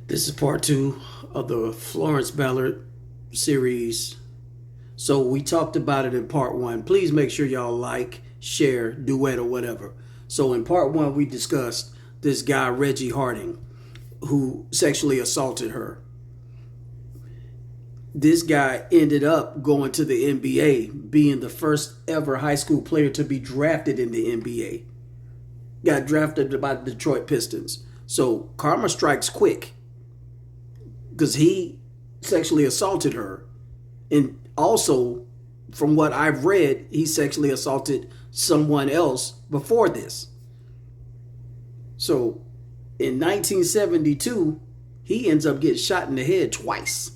This is part two of the Florence Ballard series. So we talked about it in part one. Please make sure y'all like, share, duet, or whatever. So in part one, we discussed this guy, Reggie Harding, who sexually assaulted her. This guy ended up going to the NBA, being the first ever high school player to be drafted in the NBA. Got drafted by the Detroit Pistons. So karma strikes quick, because he sexually assaulted her. And also, from what I've read, he sexually assaulted someone else before this. So in 1972, he ends up getting shot in the head twice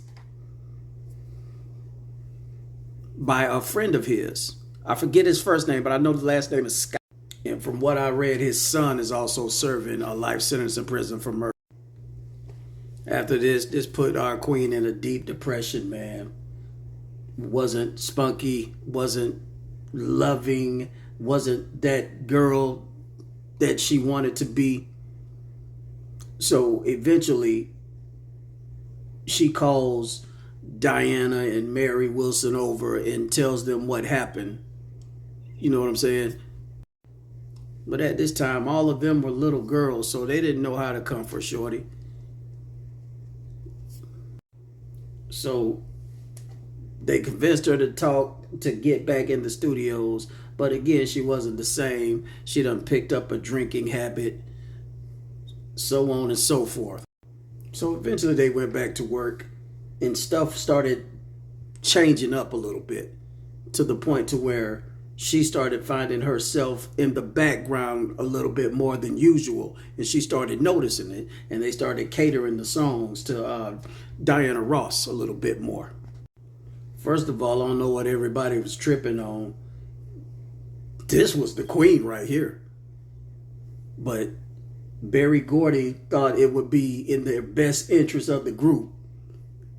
by a friend of his. I forget his first name, but I know the last name is Scott. And from what I read, his son is also serving a life sentence in prison for murder. After this put our queen in a deep depression, man. Wasn't spunky, wasn't loving, wasn't that girl that she wanted to be. So eventually, she calls Diana and Mary Wilson over and tells them what happened. You know what I'm saying? But at this time, all of them were little girls, so they didn't know how to comfort Shorty. So they convinced her to talk, to get back in the studios. But again, she wasn't the same. She done picked up a drinking habit, so on and so forth. So eventually they went back to work, and stuff started changing up a little bit, to the point to where she started finding herself in the background a little bit more than usual, and she started noticing it, and they started catering the songs to Diana Ross a little bit more. First of all, I don't know what everybody was tripping on. This was the queen right here. But Berry Gordy thought it would be in the best interest of the group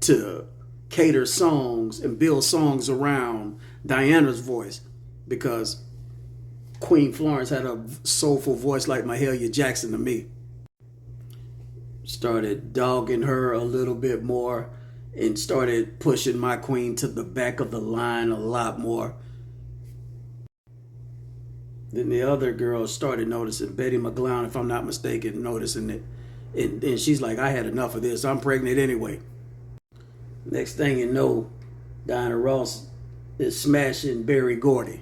to cater songs and build songs around Diana's voice, because Queen Florence had a soulful voice like Mahalia Jackson to me. Started dogging her a little bit more and started pushing my queen to the back of the line a lot more. Then the other girls started noticing, Betty McGlown, if I'm not mistaken, noticing it. And she's like, I had enough of this. I'm pregnant anyway. Next thing you know, Diana Ross is smashing Berry Gordy.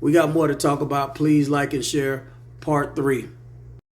We got more to talk about. Please like and share part 3.